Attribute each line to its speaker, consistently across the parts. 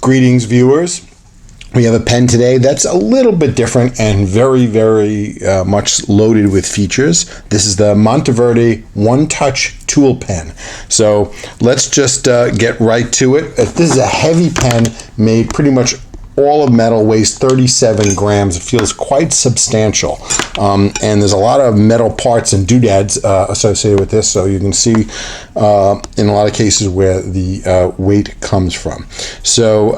Speaker 1: Greetings, viewers. We have a pen today that's a little bit different and very, very much loaded with features. This is the Monteverde Onetouch tool pen. So let's just get right to it. This is a heavy pen made pretty much all of metal, weighs 37 grams. It feels quite substantial. And there's a lot of metal parts and doodads associated with this, so you can see in a lot of cases where the weight comes from. So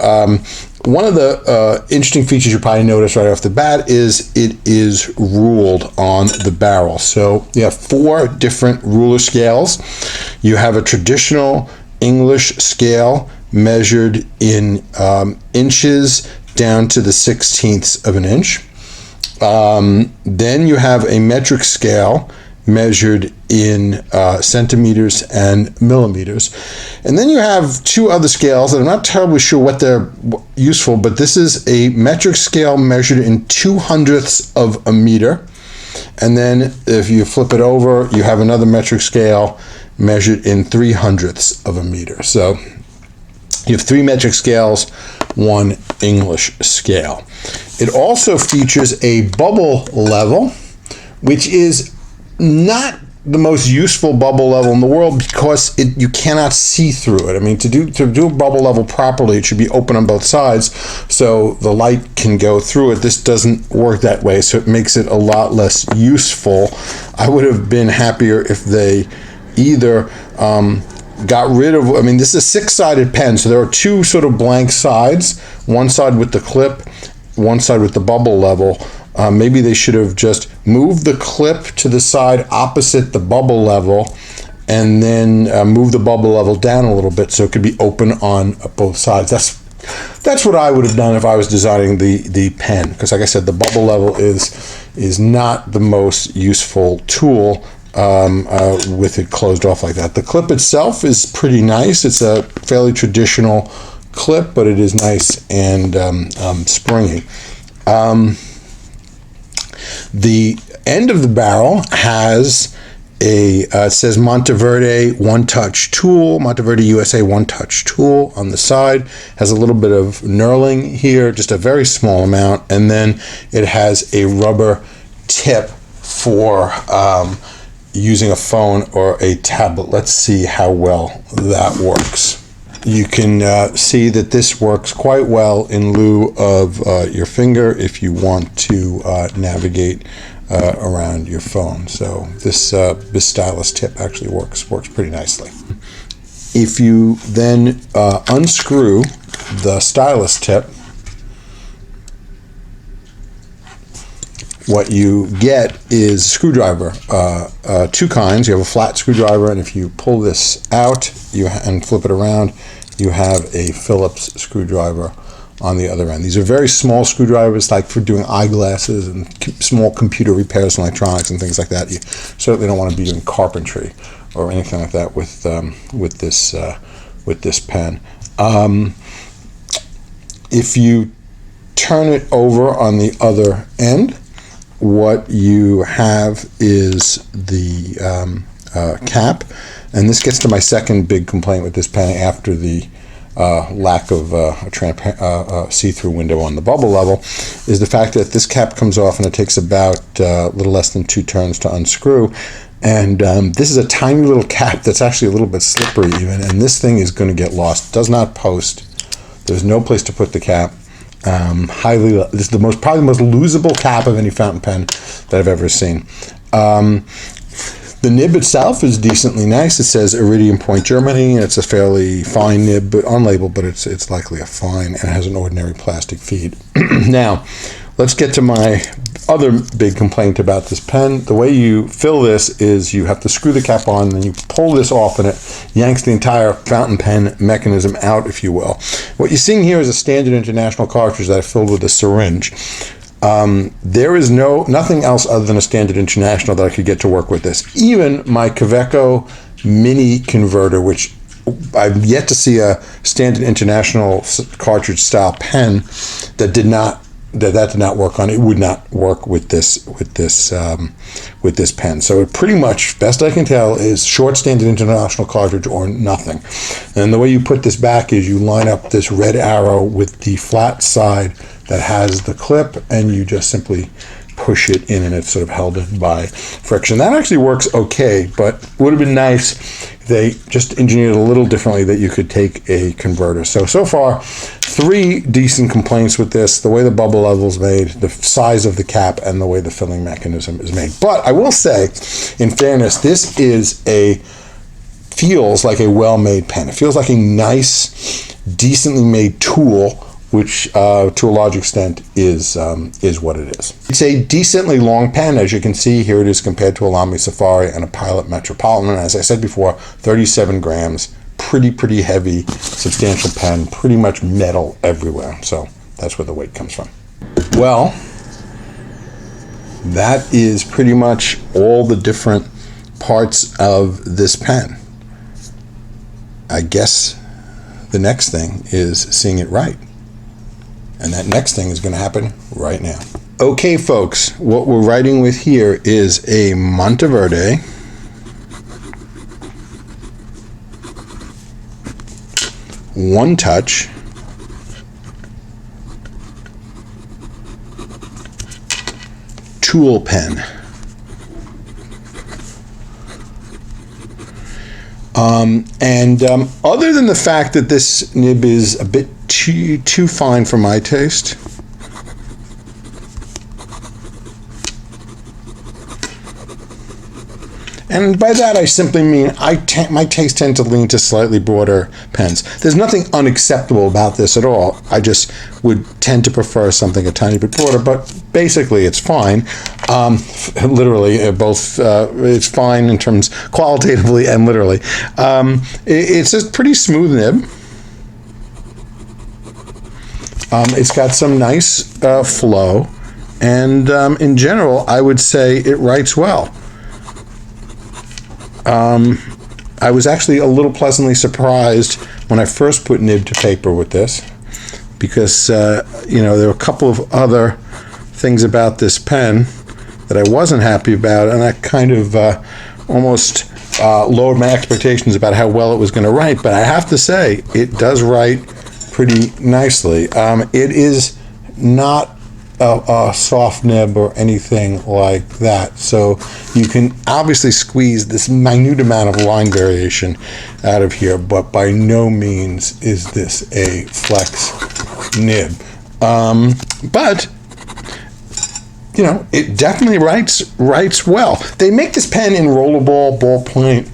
Speaker 1: one of the interesting features you probably notice right off the bat is it is ruled on the barrel. So you have 4 different ruler scales. You have a traditional English scale measured in inches down to the 1/16 of an inch. Then you have a metric scale measured in centimeters and millimeters. And then you have 2 other scales that I'm not terribly sure what they're useful, but this is a metric scale measured in 2/100ths of a meter. And then if you flip it over, you have another metric scale measured in 3/100ths of a meter. So you have 3 metric scales, 1 English scale. It also features a bubble level, which is not the most useful bubble level in the world because you cannot see through it. I mean, to do a bubble level properly, it should be open on both sides so the light can go through it. This doesn't work that way, so it makes it a lot less useful. I would have been happier if they either got rid of, I mean, this is a 6-sided pen, so there are 2 sort of blank sides, one side with the clip, one side with the bubble level. Maybe they should have just moved the clip to the side opposite the bubble level and then move the bubble level down a little bit so it could be open on both sides. That's what I would have done if I was designing the pen, because like I said, the bubble level is not the most useful tool with it closed off like that. The clip itself is pretty nice. It's a fairly traditional clip, but it is nice and springy. The end of the barrel has it says Monteverde Onetouch tool, Monteverde USA Onetouch tool on the side. Has a little bit of knurling here, just a very small amount, and then it has a rubber tip for using a phone or a tablet. Let's see how well that works. You can see that this works quite well in lieu of your finger if you want to navigate around your phone. So this stylus tip actually works pretty nicely. If you then unscrew the stylus tip, what you get is a screwdriver, 2 kinds. You have a flat screwdriver, and if you pull this out and flip it around, you have a Phillips screwdriver on the other end. These are very small screwdrivers, like for doing eyeglasses and small computer repairs and electronics and things like that. You certainly don't want to be doing carpentry or anything like that with this pen. If you turn it over on the other end, what you have is the cap, and this gets to my second big complaint with this pen after the lack of a see-through window on the bubble level, is the fact that this cap comes off and it takes about a little less than 2 turns to unscrew. And this is a tiny little cap that's actually a little bit slippery even, and this thing is going to get lost. It does not post. There's no place to put the cap. This is probably the most losable cap of any fountain pen that I've ever seen. The nib itself is decently nice. It says Iridium Point, Germany. It's a fairly fine nib, but unlabeled, but it's likely a fine, and it has an ordinary plastic feed. Now, let's get to my other big complaint about this pen. The way you fill this is you have to screw the cap on, and then you pull this off, and it yanks the entire fountain pen mechanism out, if you will. What you're seeing here is a standard international cartridge that I filled with a syringe. There is nothing else other than a standard international that I could get to work with this. Even my Kaweco mini converter, which I've yet to see a standard international cartridge style pen that did not that did not work on. It would not work with this pen. So it pretty much, best I can tell, is short standard international cartridge or nothing. And the way you put this back is you line up this red arrow with the flat side that has the clip, and you just simply push it in, and it's sort of held in by friction. That actually works okay, but it would have been nice if they just engineered it a little differently, that you could take a converter. So far, 3 decent complaints with this: the way the bubble level is made, the size of the cap, and the way the filling mechanism is made. But I will say, in fairness, this feels like a well-made pen. It feels like a nice, decently made tool, which to a large extent is what it is. It's a decently long pen. As you can see, here it is compared to a Lamy Safari and a Pilot Metropolitan. As I said before, 37 grams, pretty heavy, substantial pen, pretty much metal everywhere. So that's where the weight comes from. Well, that is pretty much all the different parts of this pen. I guess the next thing is seeing it right. And that next thing is going to happen right now. Okay, folks, what we're writing with here is a Monteverde Onetouch tool pen. Other than the fact that this nib is a bit too fine for my taste, and by that I simply mean my taste tends to lean to slightly broader pens. There's nothing unacceptable about this at all. I just would tend to prefer something a tiny bit broader, but basically it's fine. Literally, both. It's fine in terms qualitatively and literally. It's a pretty smooth nib. It's got some nice flow, and in general, I would say it writes well. I was actually a little pleasantly surprised when I first put nib to paper with this, because there were a couple of other things about this pen that I wasn't happy about, and that kind of almost lowered my expectations about how well it was going to write. But I have to say, it does write pretty nicely. It is not a soft nib or anything like that, so you can obviously squeeze this minute amount of line variation out of here, but by no means is this a flex nib. But it definitely writes well. They make this pen in rollerball, ballpoint,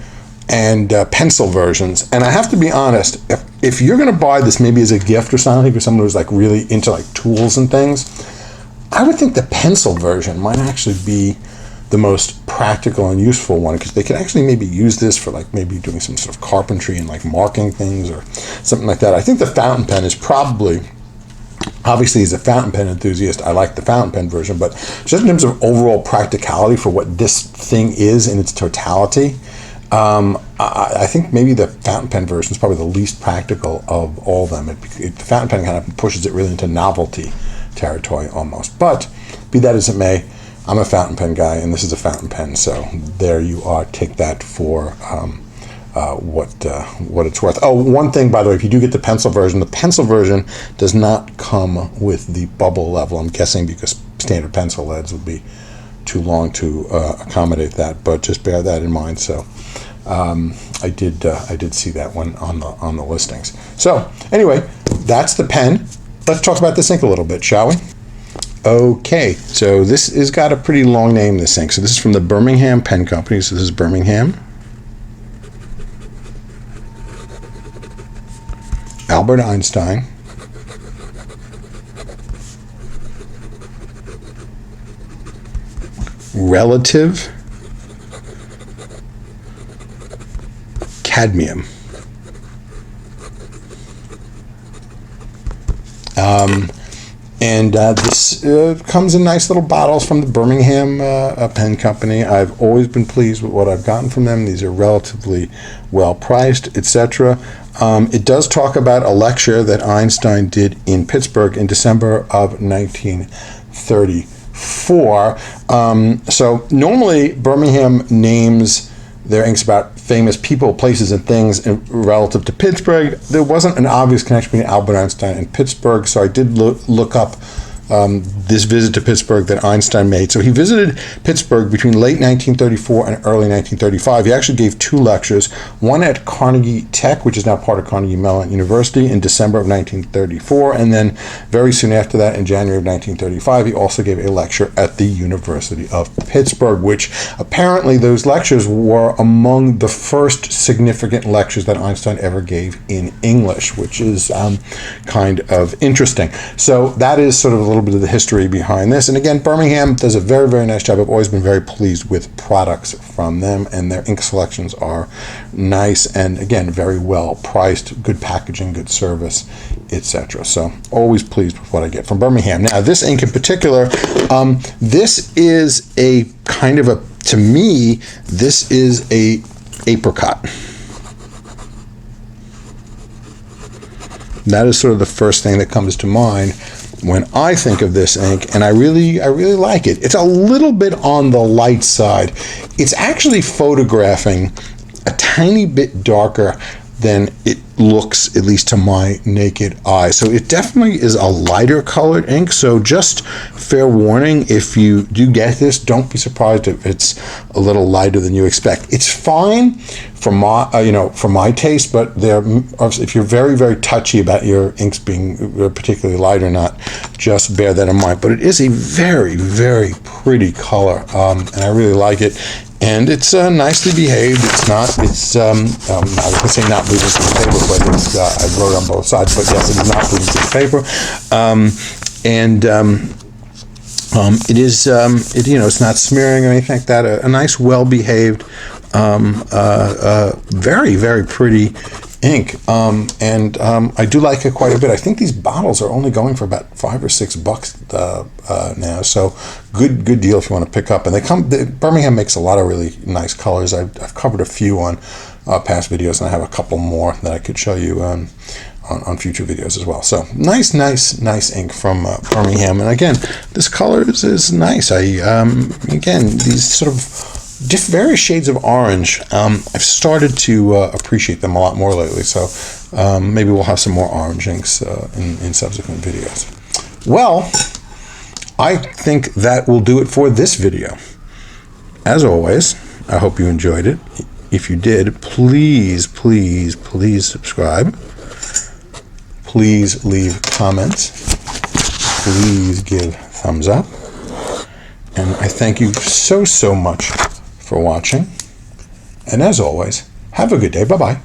Speaker 1: and pencil versions, and I have to be honest, if you're going to buy this maybe as a gift or something for someone who's like really into like tools and things, I would think the pencil version might actually be the most practical and useful one, because they could actually maybe use this for like maybe doing some sort of carpentry and like marking things or something like that. I think the fountain pen is probably, obviously as a fountain pen enthusiast, I like the fountain pen version, but just in terms of overall practicality for what this thing is in its totality, I think maybe the fountain pen version is probably the least practical of all of them. The fountain pen kind of pushes it really into novelty territory almost. But be that as it may, I'm a fountain pen guy, and this is a fountain pen, so there you are. Take that for what it's worth. Oh, one thing, by the way, if you do get the pencil version does not come with the bubble level. I'm guessing because standard pencil leads would be too long to accommodate that, but just bear that in mind. So I did see that one on the listings. So anyway, that's the pen. Let's talk about this ink a little bit, shall we? Okay, so this has got a pretty long name, this ink. So this is from the Birmingham Pen Company. So this is Birmingham. Albert Einstein. Relative. Cadmium. This comes in nice little bottles from the Birmingham Pen Company. I've always been pleased with what I've gotten from them. These are relatively well priced, etc. It does talk about a lecture that Einstein did in Pittsburgh in December of 1934. So normally Birmingham names their inks about famous people, places, and things relative to Pittsburgh. There wasn't an obvious connection between Albert Einstein and Pittsburgh, so I did look up this visit to Pittsburgh that Einstein made. So he visited Pittsburgh between late 1934 and early 1935. He actually gave 2 lectures, one at Carnegie Tech, which is now part of Carnegie Mellon University, in December of 1934, and then very soon after that, in January of 1935, he also gave a lecture at the University of Pittsburgh, which apparently those lectures were among the first significant lectures that Einstein ever gave in English, which is kind of interesting. So that is sort of a little bit of the history behind this. And again, Birmingham does a very, very nice job. I've always been very pleased with products from them, and their ink selections are nice and, again, very well priced, good packaging, good service, etc. So always pleased with what I get from Birmingham. Now, this ink in particular, this is a kind of a, to me, this is a apricot. That is sort of the first thing that comes to mind when I think of this ink, and I really like it. It's a little bit on the light side. It's actually photographing a tiny bit darker than it looks, at least to my naked eye. So it definitely is a lighter colored ink. So just fair warning, if you do get this, don't be surprised if it's a little lighter than you expect. It's fine for my, for my taste, but if you're very, very touchy about your inks being particularly light or not, just bear that in mind. But it is a very, very pretty color, and I really like it. And it's nicely behaved. It's not, I was going to say not bleeding through the paper, but it's, I wrote on both sides, but yes, it is not bleeding through the paper. It is, it's not smearing or anything like that. A nice, well-behaved, very, very pretty ink. I do like it quite a bit. I think these bottles are only going for about $5 or $6 now, so good deal if you want to pick up. And Birmingham makes a lot of really nice colors. I've covered a few on past videos, and I have a couple more that I could show you on future videos as well. So nice ink from Birmingham. And again, this color is nice. Again, these sort of various shades of orange. I've started to appreciate them a lot more lately, so maybe we'll have some more orange inks in subsequent videos. Well, I think that will do it for this video. As always, I hope you enjoyed it. If you did, please subscribe. Please leave comments. Please give thumbs up. And I thank you so much for watching. And as always, have a good day. Bye-bye.